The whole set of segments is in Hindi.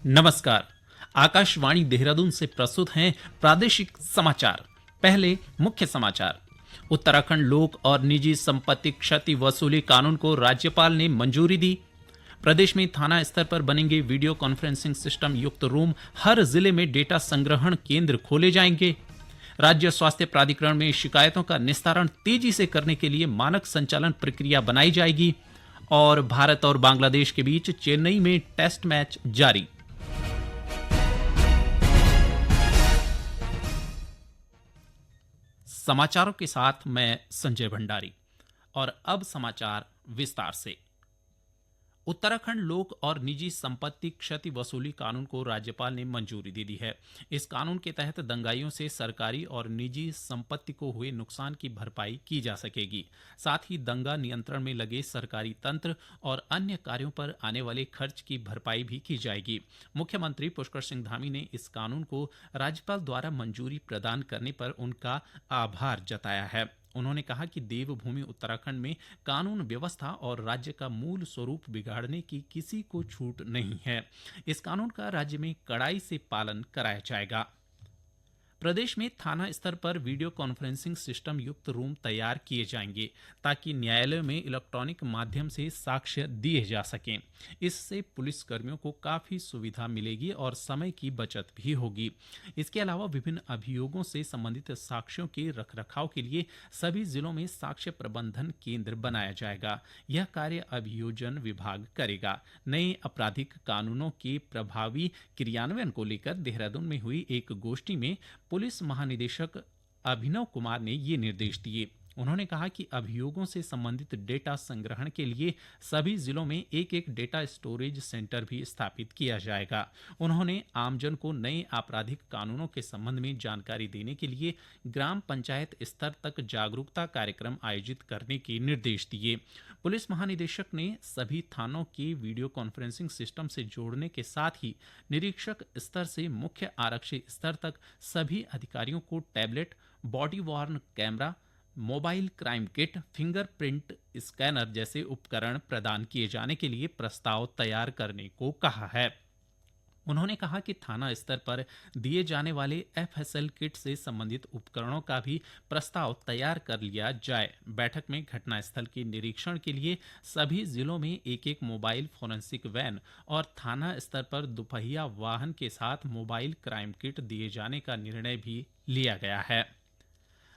नमस्कार। आकाशवाणी देहरादून से प्रस्तुत हैं प्रादेशिक समाचार। पहले मुख्य समाचार। उत्तराखंड लोक और निजी संपत्ति क्षति वसूली कानून को राज्यपाल ने मंजूरी दी। प्रदेश में थाना स्तर पर बनेंगे वीडियो कॉन्फ्रेंसिंग सिस्टम युक्त रूम। हर जिले में डेटा संग्रहण केंद्र खोले जाएंगे। राज्य स्वास्थ्य प्राधिकरण में शिकायतों का निस्तारण तेजी से करने के लिए मानक संचालन प्रक्रिया बनाई जाएगी। और भारत और बांग्लादेश के बीच चेन्नई में टेस्ट मैच जारी। समाचारों के साथ मैं संजय भंडारी। और अब समाचार विस्तार से। उत्तराखंड लोक और निजी संपत्ति क्षति वसूली कानून को राज्यपाल ने मंजूरी दे दी है। इस कानून के तहत दंगाइयों से सरकारी और निजी संपत्ति को हुए नुकसान की भरपाई की जा सकेगी। साथ ही दंगा नियंत्रण में लगे सरकारी तंत्र और अन्य कार्यों पर आने वाले खर्च की भरपाई भी की जाएगी। मुख्यमंत्री पुष्कर सिंह धामी ने इस कानून को राज्यपाल द्वारा मंजूरी प्रदान करने पर उनका आभार जताया है। उन्होंने कहा कि देवभूमि उत्तराखंड में कानून व्यवस्था और राज्य का मूल स्वरूप बिगाड़ने की किसी को छूट नहीं है। इस कानून का राज्य में कड़ाई से पालन कराया जाएगा। प्रदेश में थाना स्तर पर वीडियो कॉन्फ्रेंसिंग सिस्टम युक्त रूम तैयार किए जाएंगे ताकि न्यायालयों में इलेक्ट्रॉनिक माध्यम से साक्ष्य दिए जा सकें। इससे पुलिसकर्मियों को काफ़ी सुविधा मिलेगी और समय की बचत भी होगी। इसके अलावा विभिन्न अभियोगों से संबंधित साक्ष्यों के रखरखाव के लिए सभी जिलों में साक्ष्य प्रबंधन केंद्र बनाया जाएगा। यह कार्य अभियोजन विभाग करेगा। नए आपराधिक कानूनों के प्रभावी क्रियान्वयन को लेकर देहरादून में हुई एक गोष्ठी में पुलिस महानिदेशक अभिनव कुमार ने ये निर्देश दिए। उन्होंने कहा कि अभियोगों से संबंधित डेटा संग्रहण के लिए सभी जिलों में एक एक डेटा स्टोरेज सेंटर भी स्थापित किया जाएगा। उन्होंने आमजन को नए आपराधिक कानूनों के संबंध में जानकारी देने के लिए ग्राम पंचायत स्तर तक जागरूकता कार्यक्रम आयोजित करने के निर्देश दिए। पुलिस महानिदेशक ने सभी थानों के वीडियो कॉन्फ्रेंसिंग सिस्टम से जोड़ने के साथ ही निरीक्षक स्तर से मुख्य आरक्षी स्तर तक सभी अधिकारियों को tablet, body worn camera, mobile crime kit, fingerprint scanner जैसे उपकरण प्रदान किए जाने के लिए प्रस्ताव तैयार करने को कहा है। उन्होंने कहा कि थाना स्तर पर दिए जाने वाले एफएसएल किट से संबंधित उपकरणों का भी प्रस्ताव तैयार कर लिया जाए। बैठक में घटनास्थल के निरीक्षण के लिए सभी जिलों में एक एक मोबाइल फोरेंसिक वैन और थाना स्तर पर दुपहिया वाहन के साथ मोबाइल क्राइम किट दिए जाने का निर्णय भी लिया गया है।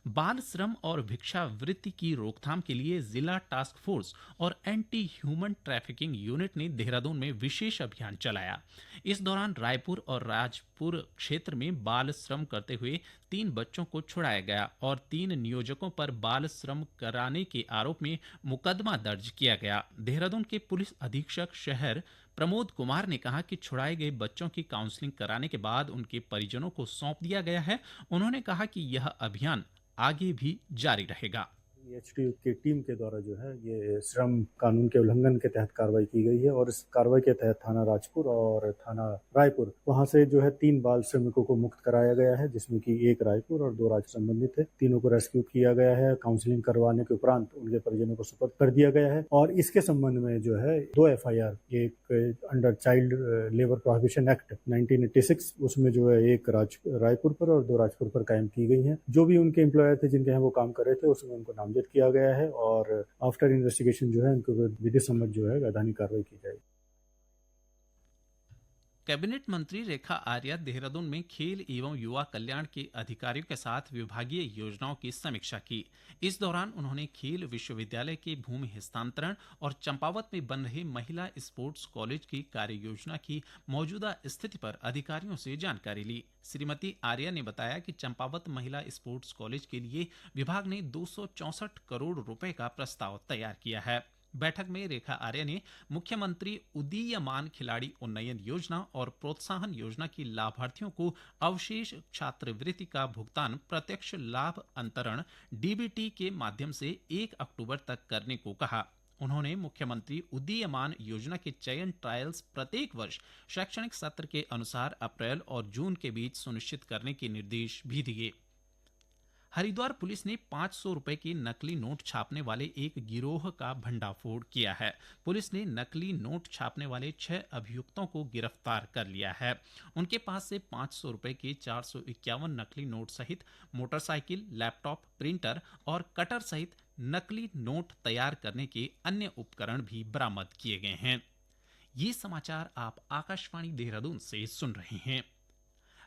बाल श्रम और भिक्षावृत्ति की रोकथाम के लिए जिला टास्क फोर्स और एंटी ह्यूमन ट्रैफिकिंग यूनिट ने देहरादून में विशेष अभियान चलाया। इस दौरान रायपुर और राजपुर क्षेत्र में बाल श्रम करते हुए 3 बच्चों को छुड़ाया गया और 3 नियोजकों पर बाल श्रम कराने के आरोप में मुकदमा दर्ज किया गया। देहरादून के पुलिस अधीक्षक शहर प्रमोद कुमार ने कहा कि छुड़ाए गए बच्चों की काउंसलिंग कराने के बाद उनके परिजनों को सौंप दिया गया है। उन्होंने कहा कि यह अभियान आगे भी जारी रहेगा। एचटीयू की टीम के द्वारा जो है ये श्रम कानून के उल्लंघन के तहत कार्रवाई की गई है और इस कार्रवाई के तहत थाना राजपुर और थाना रायपुर वहां से जो है 3 बाल श्रमिकों को मुक्त कराया गया है, जिसमें कि 1 रायपुर और 2 राज्य संबंधित है। तीनों को रेस्क्यू किया गया है। काउंसलिंग करवाने के उपरांत उनके परिजनों को सुपुर्द कर दिया गया है और इसके संबंध में जो है 2 एफआईआर, एक under child labour prohibition act 1986 उसमें जो है एक रायपुर पर और 2 राजपुर पर कायम की गई है। जो भी उनके एम्प्लॉयर थे जिनके यहाँ वो काम कर रहे थे उसमें उनको नामजद किया गया है और आफ्टर इन्वेस्टिगेशन जो है उनको विधि सम्मत जो है वैधानिक कार्रवाई की जाएगी। कैबिनेट मंत्री रेखा आर्या देहरादून में खेल एवं युवा कल्याण के अधिकारियों के साथ विभागीय योजनाओं की समीक्षा की। इस दौरान उन्होंने खेल विश्वविद्यालय के भूमि हस्तांतरण और चंपावत में बन रहे महिला स्पोर्ट्स कॉलेज की कार्य योजना की मौजूदा स्थिति पर अधिकारियों से जानकारी ली। श्रीमती आर्या ने बताया कि चंपावत महिला स्पोर्ट्स कॉलेज के लिए विभाग ने 264 करोड़ रुपए का प्रस्ताव तैयार किया है। बैठक में रेखा आर्य ने मुख्यमंत्री उदीयमान खिलाड़ी उन्नयन योजना और प्रोत्साहन योजना की लाभार्थियों को अवशेष छात्रवृत्ति का भुगतान प्रत्यक्ष लाभ अंतरण डीबीटी के माध्यम से 1 अक्टूबर तक करने को कहा। उन्होंने मुख्यमंत्री उदीयमान योजना के चयन ट्रायल्स प्रत्येक वर्ष शैक्षणिक सत्र के अनुसार अप्रैल और जून के बीच सुनिश्चित करने के निर्देश भी दिए। हरिद्वार पुलिस ने 500 रुपए के नकली नोट छापने वाले एक गिरोह का भंडाफोड़ किया है। पुलिस ने नकली नोट छापने वाले 6 अभियुक्तों को गिरफ्तार कर लिया है। उनके पास से 500 रुपए के 451 नकली नोट सहित मोटरसाइकिल, लैपटॉप, प्रिंटर और कटर सहित नकली नोट तैयार करने के अन्य उपकरण भी बरामद किए गए हैं। ये समाचार आप आकाशवाणी देहरादून से सुन रहे हैं।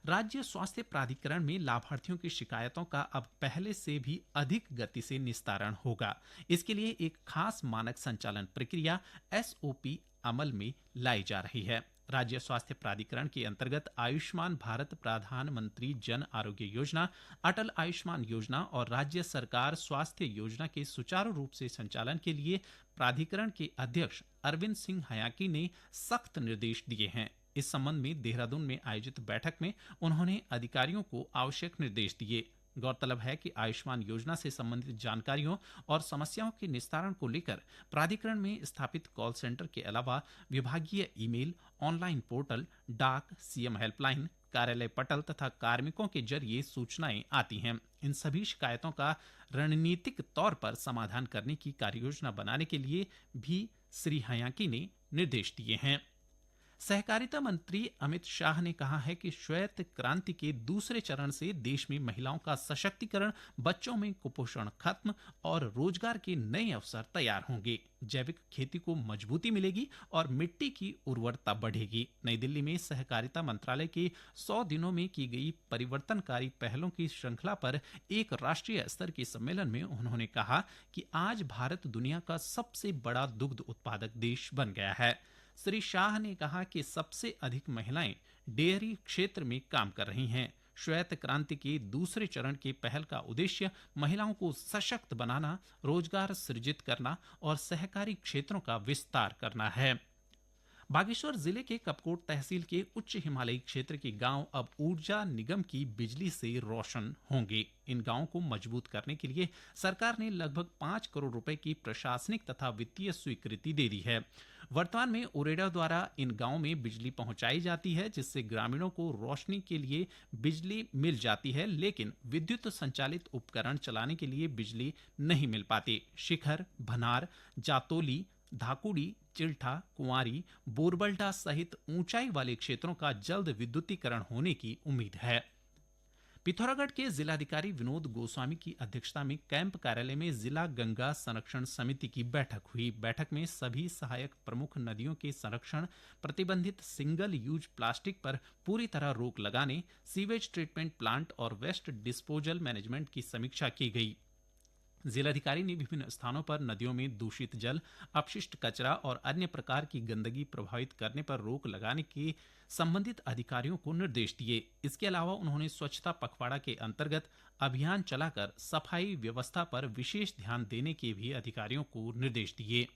राज्य स्वास्थ्य प्राधिकरण में लाभार्थियों की शिकायतों का अब पहले से भी अधिक गति से निस्तारण होगा। इसके लिए एक खास मानक संचालन प्रक्रिया एसओपी अमल में लाई जा रही है। राज्य स्वास्थ्य प्राधिकरण के अंतर्गत आयुष्मान भारत, प्रधानमंत्री जन आरोग्य योजना, अटल आयुष्मान योजना और राज्य सरकार स्वास्थ्य योजना के सुचारू रूप से संचालन के लिए प्राधिकरण के अध्यक्ष अरविंद सिंह हयाकी ने सख्त निर्देश दिए हैं। इस संबंध में देहरादून में आयोजित बैठक में उन्होंने अधिकारियों को आवश्यक निर्देश दिए। गौरतलब है कि आयुष्मान योजना से संबंधित जानकारियों और समस्याओं के निस्तारण को लेकर प्राधिकरण में स्थापित कॉल सेंटर के अलावा विभागीय ईमेल, ऑनलाइन पोर्टल, डाक, सीएम हेल्पलाइन, कार्यालय पटल तथा कार्मिकों के जरिए सूचनाएं आती हैं। इन सभी शिकायतों का रणनीतिक तौर पर समाधान करने की कार्ययोजना बनाने के लिए भी श्री हयाकी ने निर्देश दिए हैं। सहकारिता मंत्री अमित शाह ने कहा है कि श्वेत क्रांति के दूसरे चरण से देश में महिलाओं का सशक्तिकरण, बच्चों में कुपोषण खत्म और रोजगार के नए अवसर तैयार होंगे। जैविक खेती को मजबूती मिलेगी और मिट्टी की उर्वरता बढ़ेगी। नई दिल्ली में सहकारिता मंत्रालय के 100 दिनों में की गई परिवर्तनकारी पहलों की श्रृंखला पर एक राष्ट्रीय स्तर के सम्मेलन में उन्होंने कहा कि आज भारत दुनिया का सबसे बड़ा दुग्ध उत्पादक देश बन गया है। श्री शाह ने कहा कि सबसे अधिक महिलाएं डेयरी क्षेत्र में काम कर रही हैं। श्वेत क्रांति के दूसरे चरण के पहल का उद्देश्य महिलाओं को सशक्त बनाना, रोजगार सृजित करना और सहकारी क्षेत्रों का विस्तार करना है। बागेश्वर जिले के कपकोट तहसील के उच्च हिमालयी क्षेत्र के गांव अब ऊर्जा निगम की बिजली से रोशन होंगे। इन गांवों को मजबूत करने के लिए सरकार ने लगभग 5 करोड़ रुपए की प्रशासनिक तथा वित्तीय स्वीकृति दे दी है। वर्तमान में उरेडा द्वारा इन गांवों में बिजली पहुंचाई जाती है, जिससे ग्रामीणों को रोशनी के लिए बिजली मिल जाती है, लेकिन विद्युत संचालित उपकरण चलाने के लिए बिजली नहीं मिल पाती। शिखर, भनार, जातोली, धाकुड़ी, चिल्ठा, कुंवारी, बोरबल्टा सहित ऊंचाई वाले क्षेत्रों का जल्द विद्युतीकरण होने की उम्मीद है। पिथौरागढ़ के जिलाधिकारी विनोद गोस्वामी की अध्यक्षता में कैंप कार्यालय में जिला गंगा संरक्षण समिति की बैठक हुई। बैठक में सभी सहायक प्रमुख नदियों के संरक्षण, प्रतिबंधित सिंगल यूज प्लास्टिक पर पूरी तरह रोक लगाने, सीवेज ट्रीटमेंट प्लांट और वेस्ट डिस्पोजल मैनेजमेंट की समीक्षा की गई। जिलाधिकारी ने विभिन्न स्थानों पर नदियों में दूषित जल, अपशिष्ट कचरा और अन्य प्रकार की गंदगी प्रभावित करने पर रोक लगाने के संबंधित अधिकारियों को निर्देश दिए। इसके अलावा उन्होंने स्वच्छता पखवाड़ा के अंतर्गत अभियान चलाकर सफाई व्यवस्था पर विशेष ध्यान देने के भी अधिकारियों को निर्देश दिए।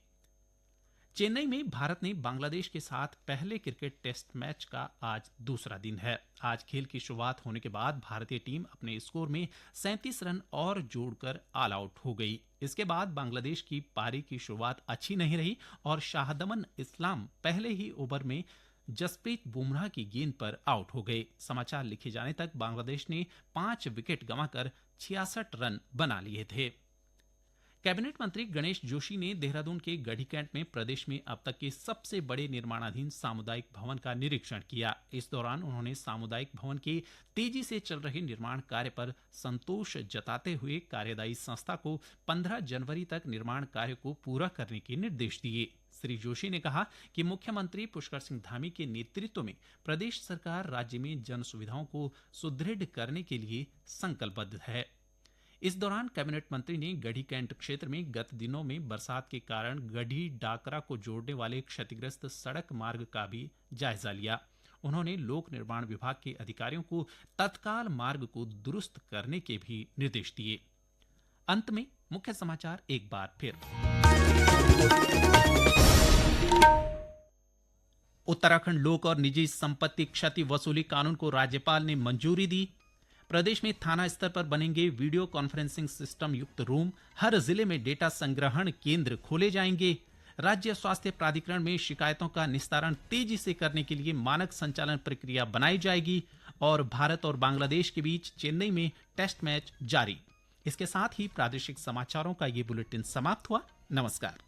चेन्नई में भारत ने बांग्लादेश के साथ पहले क्रिकेट टेस्ट मैच का आज दूसरा दिन है। आज खेल की शुरुआत होने के बाद भारतीय टीम अपने स्कोर में 37 रन और जोड़कर ऑल आउट हो गई। इसके बाद बांग्लादेश की पारी की शुरुआत अच्छी नहीं रही और शाहदमन इस्लाम पहले ही ओवर में जसप्रीत बुमराह की गेंद पर आउट हो गए। समाचार लिखे जाने तक बांग्लादेश ने 5 विकेट गंवाकर 66 रन बना लिए थे। कैबिनेट मंत्री गणेश जोशी ने देहरादून के गढ़ी कैंट में प्रदेश में अब तक के सबसे बड़े निर्माणाधीन सामुदायिक भवन का निरीक्षण किया। इस दौरान उन्होंने सामुदायिक भवन के तेजी से चल रहे निर्माण कार्य पर संतोष जताते हुए कार्यदायी संस्था को 15 जनवरी तक निर्माण कार्य को पूरा करने के निर्देश दिए। श्री जोशी ने कहा कि मुख्यमंत्री पुष्कर सिंह धामी के नेतृत्व में प्रदेश सरकार राज्य में जन सुविधाओं को सुदृढ़ करने के लिए संकल्पबद्ध है। इस दौरान कैबिनेट मंत्री ने गढ़ी कैंट क्षेत्र में गत दिनों में बरसात के कारण गढ़ी डाकरा को जोड़ने वाले क्षतिग्रस्त सड़क मार्ग का भी जायजा लिया। उन्होंने लोक निर्माण विभाग के अधिकारियों को तत्काल मार्ग को दुरुस्त करने के भी निर्देश दिए। अंत में मुख्य समाचार एक बार फिर। उत्तराखंड लोक और निजी संपत्ति क्षति वसूली कानून को राज्यपाल ने मंजूरी दी। प्रदेश में थाना स्तर पर बनेंगे वीडियो कॉन्फ्रेंसिंग सिस्टम युक्त रूम। हर जिले में डेटा संग्रहण केंद्र खोले जाएंगे। राज्य स्वास्थ्य प्राधिकरण में शिकायतों का निस्तारण तेजी से करने के लिए मानक संचालन प्रक्रिया बनाई जाएगी। और भारत और बांग्लादेश के बीच चेन्नई में टेस्ट मैच जारी। इसके साथ ही प्रादेशिक समाचारों का ये बुलेटिन समाप्त हुआ। नमस्कार।